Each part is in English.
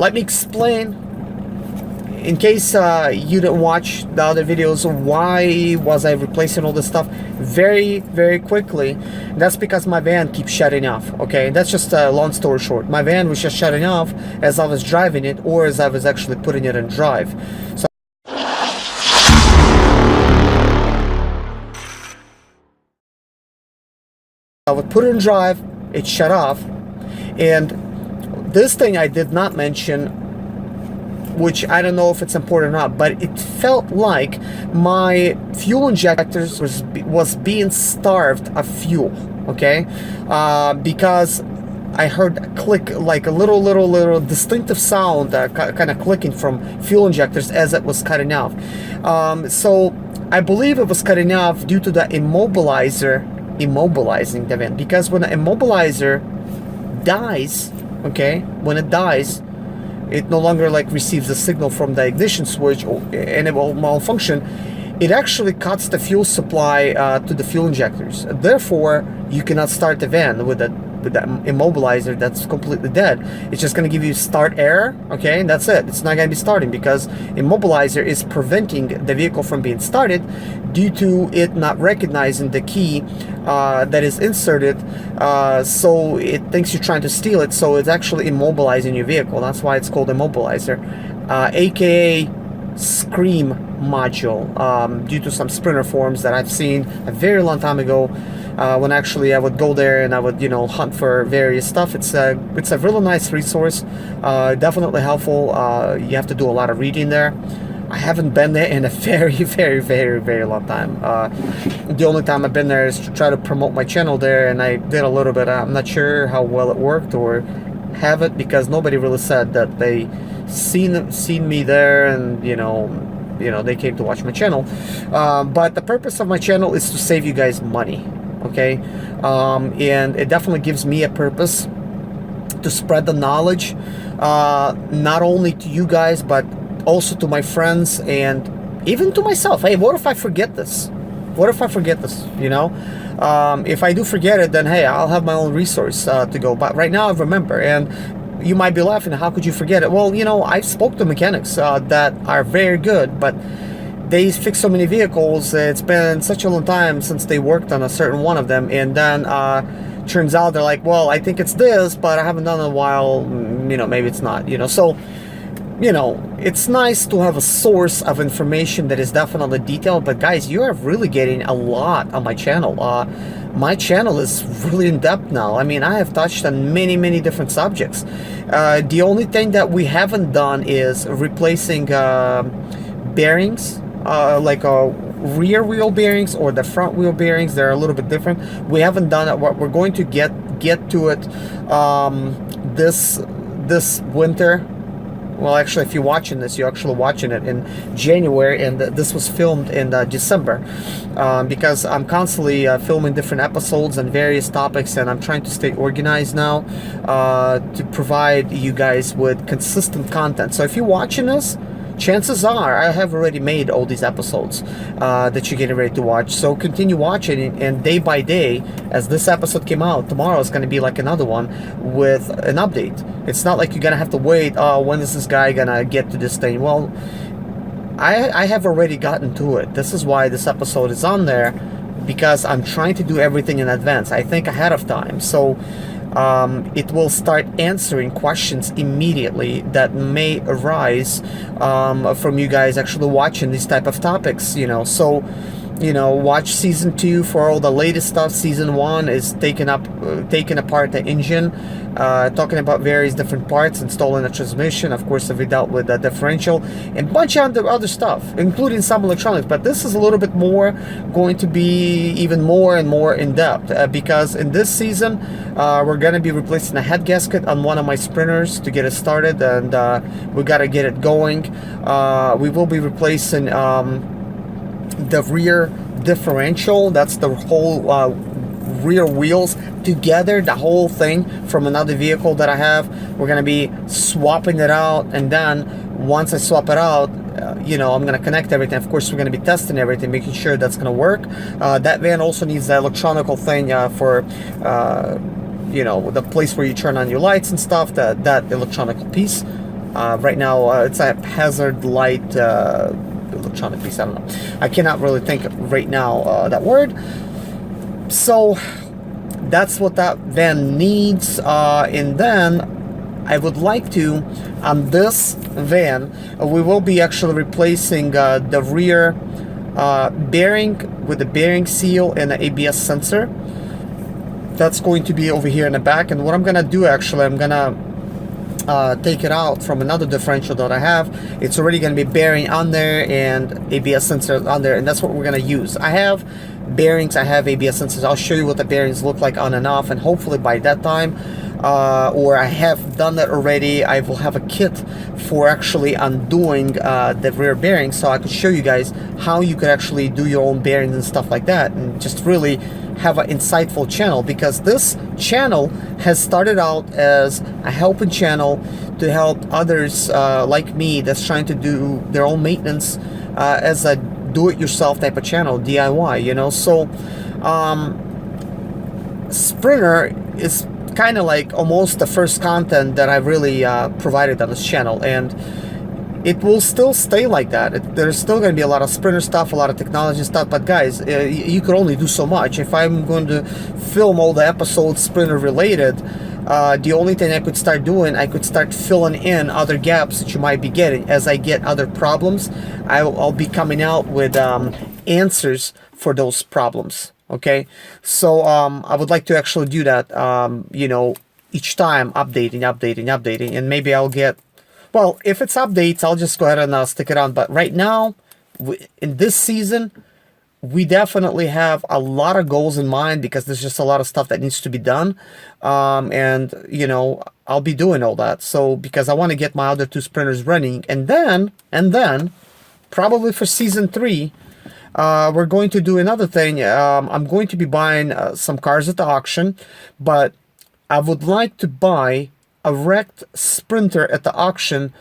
let me explain, in case you didn't watch the other videos, why was I replacing all this stuff very, very quickly. That's because my van keeps shutting off, okay? That's just a long story short. My van was just shutting off as I was driving it, or as I was actually putting it in drive. So I would put it in drive, it shut off. And this thing I did not mention, which I don't know if it's important or not, but it felt like my fuel injectors was being starved of fuel, okay? Because I heard a click, like a little distinctive sound, kind of clicking from fuel injectors as it was cutting off. So I believe it was cutting off due to the immobilizing the van, because when the immobilizer dies, okay, when it dies, it no longer like receives the signal from the ignition switch, and it will malfunction. It actually cuts the fuel supply to the fuel injectors. Therefore, you cannot start the van with that immobilizer that's completely dead. It's just going to give you start error, okay, and that's it. It's not going to be starting, because immobilizer is preventing the vehicle from being started due to it not recognizing the key that is inserted, so it thinks you're trying to steal it, so it's actually immobilizing your vehicle. That's why it's called immobilizer, aka scream module, due to some Sprinter forums that I've seen a very long time ago, when actually I would go there and I would, you know, hunt for various stuff. It's a really nice resource, definitely helpful. You have to do a lot of reading there. I haven't been there in a very long time. The only time I've been there is to try to promote my channel there, and I did a little bit. I'm not sure how well it worked or have it, because nobody really said that they seen me there, and you know they came to watch my channel. But the purpose of my channel is to save you guys money, okay? And it definitely gives me a purpose to spread the knowledge, not only to you guys, but also to my friends and even to myself. Hey, what if I forget this? What if I forget this, you know? If I do forget it, then hey, I'll have my own resource to go. But right now I remember, and you might be laughing, how could you forget it? Well, you know, I've spoke to mechanics that are very good, but they fix so many vehicles. It's been such a long time since they worked on a certain one of them, and then turns out they're like, well, I think it's this, but I haven't done it in a while, you know, maybe it's not, you know. So, you know, it's nice to have a source of information that is definitely detailed, but guys, you are really getting a lot on my channel. My channel is really in depth now. I mean, I have touched on many different subjects. The only thing that we haven't done is replacing bearings, like rear wheel bearings or the front wheel bearings. They're a little bit different. We haven't done it. We're going to get to it this winter. Well, actually, if you're watching this, you're actually watching it in January, and this was filmed in December, because I'm constantly filming different episodes on various topics, and I'm trying to stay organized now to provide you guys with consistent content. So if you're watching this, chances are I have already made all these episodes that you're getting ready to watch. So continue watching, and day by day, as this episode came out, tomorrow is going to be like another one with an update. It's not like you're going to have to wait, oh, when is this guy going to get to this thing? Well, I have already gotten to it. This is why this episode is on there, because I'm trying to do everything in advance. I think ahead of time. So it will start answering questions immediately that may arise from you guys actually watching these type of topics, you know. So, you know, watch season 2 for all the latest stuff. Season 1 is taking apart the engine, talking about various different parts, installing a transmission. Of course, we dealt with the differential and a bunch of other stuff, including some electronics. But this is a little bit more going to be even more and more in depth, because in this season we're going to be replacing a head gasket on one of my Sprinters to get it started, and we got to get it going. We will be replacing the rear differential. That's the whole rear wheels together, the whole thing from another vehicle that I have. We're going to be swapping it out, and then once I swap it out, you know, I'm going to connect everything. Of course, we're going to be testing everything, making sure that's going to work. That van also needs the electronical thing for you know, the place where you turn on your lights and stuff, that electronic piece. Right now, it's a hazard light electronic piece. I don't know. I cannot really think right now that word. So that's what that van needs. And then I would like to, on this van, we will be actually replacing the rear bearing with the bearing seal and the ABS sensor. That's going to be over here in the back. And what I'm gonna do, actually, I'm gonna take it out from another differential that I have. It's already going to be bearing on there and ABS sensor on there, and that's what we're going to use. I have bearings, I have ABS sensors. I'll show you what the bearings look like on and off, and hopefully by that time, or I have done that already, I will have a kit for actually undoing the rear bearings, so I could show you guys how you could actually do your own bearings and stuff like that, and just really have an insightful channel, because this channel has started out as a helping channel to help others like me that's trying to do their own maintenance as a do-it-yourself type of channel, DIY, you know. So Sprinter is kind of like almost the first content that I really provided on this channel, and it will still stay like that. There's still going to be a lot of Sprinter stuff, a lot of technology stuff, but guys, you could only do so much. If I'm going to film all the episodes Sprinter related, the only thing I could start doing, I could start filling in other gaps that you might be getting. As I get other problems, I'll be coming out with answers for those problems, okay? So I would like to actually do that, you know, each time, updating, and maybe I'll get, well, if it's updates, I'll just go ahead and stick it on. But right now, in this season, we definitely have a lot of goals in mind, because there's just a lot of stuff that needs to be done. And, you know, I'll be doing all that. So, because I want to get my other two Sprinters running. And then, probably for season 3, we're going to do another thing. I'm going to be buying some cars at the auction, but I would like to buy a wrecked Sprinter at the auction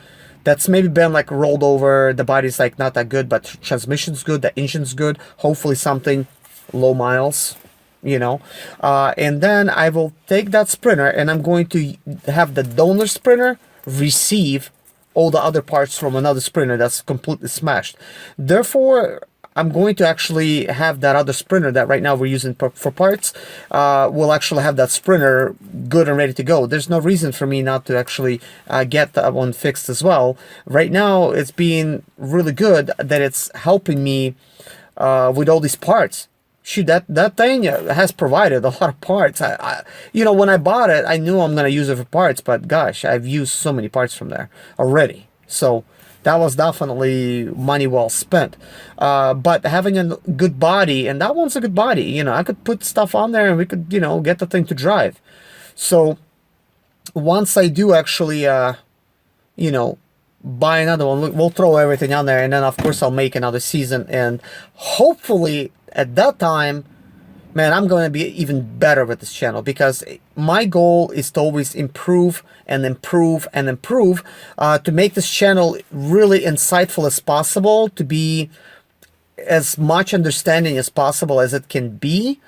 that's maybe been like rolled over, the body's like not that good, but transmission's good, the engine's good, hopefully something low miles, you know. And then I will take that Sprinter and I'm going to have the donor Sprinter receive all the other parts from another Sprinter that's completely smashed. Therefore, I'm going to actually have that other Sprinter that right now we're using for parts. We'll actually have that Sprinter good and ready to go. There's no reason for me not to actually get that one fixed as well. Right now, it's being really good that it's helping me with all these parts. Shoot, that thing has provided a lot of parts. You know, when I bought it, I knew I'm going to use it for parts, but gosh, I've used so many parts from there already. So that was definitely money well spent. But having a good body, and that one's a good body, you know, I could put stuff on there and we could, you know, get the thing to drive. So once I do actually, you know, buy another one, we'll throw everything on there, and then of course I'll make another season, and hopefully at that time, man, I'm going to be even better with this channel, because my goal is to always improve and improve and improve, to make this channel really insightful as possible, to be as much understanding as possible as it can be,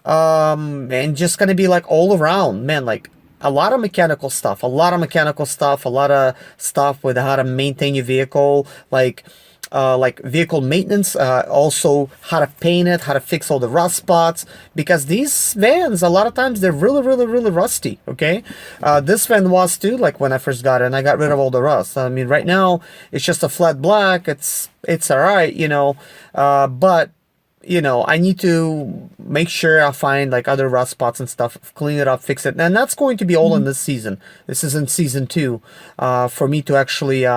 and just going to be like all around, man, like a lot of mechanical stuff, a lot of stuff with how to maintain your vehicle, like vehicle maintenance, also how to paint it, how to fix all the rust spots, because these vans, a lot of times they're really rusty, okay? This van was too, like when I first got it, and I got rid of all the rust. I mean, right now it's just a flat black, it's all right, you know, but you know, I need to make sure I find like other rust spots and stuff, clean it up, fix it, and that's going to be all in this season. This is in season 2, for me to actually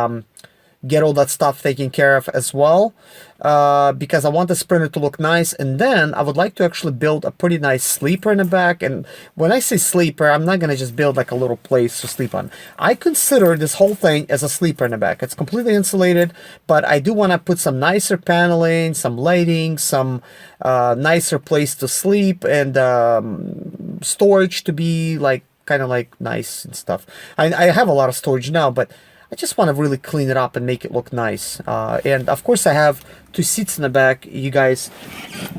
get all that stuff taken care of as well, because I want the Sprinter to look nice. And then I would like to actually build a pretty nice sleeper in the back. And when I say sleeper, I'm not going to just build like a little place to sleep on. I consider this whole thing as a sleeper in the back. It's completely insulated, but I do want to put some nicer paneling, some lighting, some nicer place to sleep, and storage to be like kind of like nice and stuff. I have a lot of storage now, but I just want to really clean it up and make it look nice. And of course I have 2 seats in the back. You guys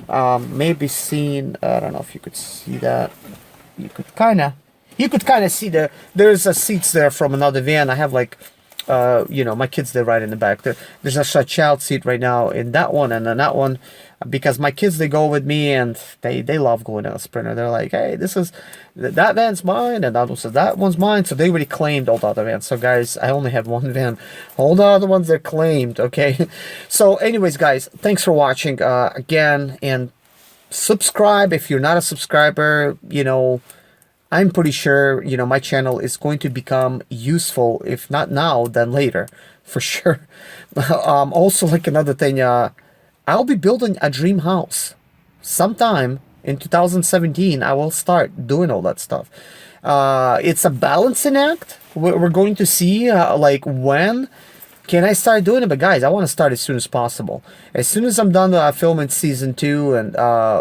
may be seeing, I don't know if you could see that. You could kind of see there's seats there from another van. I have like You know, my kids, they ride in the back. There's a child seat right now in that one and in that one, because my kids, they go with me, and they love going in a Sprinter. They're like, hey, this is, that van's mine, and that one says that one's mine. So they already claimed all the other vans. So guys, I only have one van. All the other ones are claimed. Okay. So anyways, guys, thanks for watching again, and subscribe if you're not a subscriber. You know, I'm pretty sure, you know, my channel is going to become useful, if not now, then later, for sure. Also, like another thing, I'll be building a dream house. Sometime in 2017, I will start doing all that stuff. It's a balancing act. We're going to see, like, when can I start doing it? But guys, I want to start as soon as possible. As soon as I'm done filming season 2 and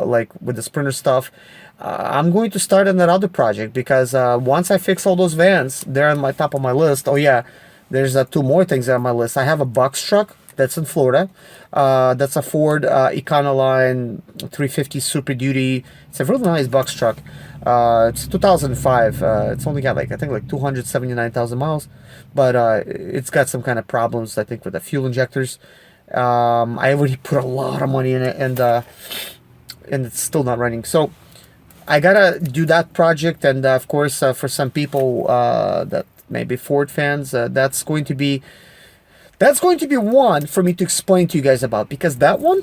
like with the Sprinter stuff, I'm going to start on that other project, because once I fix all those vans, they're on my top of my list. Oh yeah, there's 2 more things on my list. I have a box truck that's in Florida. That's a Ford Econoline 350 Super Duty. It's a really nice box truck. It's 2005. It's only got like, I think, like 279,000 miles, but it's got some kind of problems, I think, with the fuel injectors. I already put a lot of money in it, and it's still not running. So I gotta do that project, and of course, for some people that maybe Ford fans, that's going to be one for me to explain to you guys about, because that one,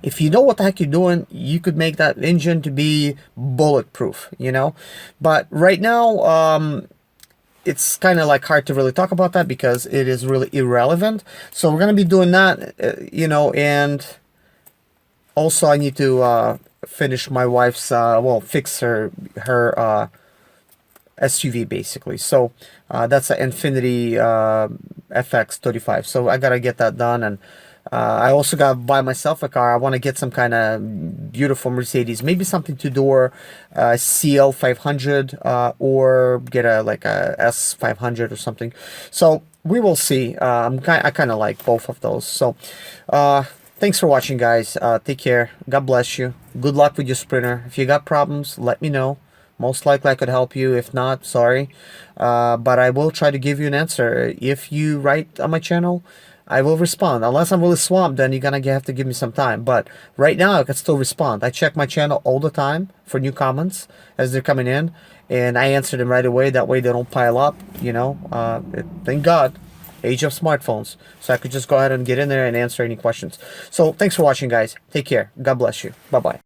if you know what the heck you're doing, you could make that engine to be bulletproof, you know. But right now, it's kind of like hard to really talk about that, because it is really irrelevant. So we're gonna be doing that, you know, and also I need to finish my wife's well, fix her SUV basically. So that's an Infiniti FX35. So I gotta get that done, and I also gotta buy myself a car. I want to get some kind of beautiful Mercedes, maybe something two-door CL 500, or get a S 500 or something. So we will see. I kind of like both of those. So thanks for watching, guys. Take care. God bless you. Good luck with your Sprinter. If you got problems, let me know. Most likely I could help you. If not, sorry. But I will try to give you an answer. If you write on my channel, I will respond. Unless I'm really swamped, then you're gonna have to give me some time. But right now, I can still respond. I check my channel all the time for new comments as they're coming in, and I answer them right away. That way they don't pile up, you know. Thank God. Age of smartphones. So I could just go ahead and get in there and answer any questions. So thanks for watching, guys. Take care. God bless you. Bye-bye.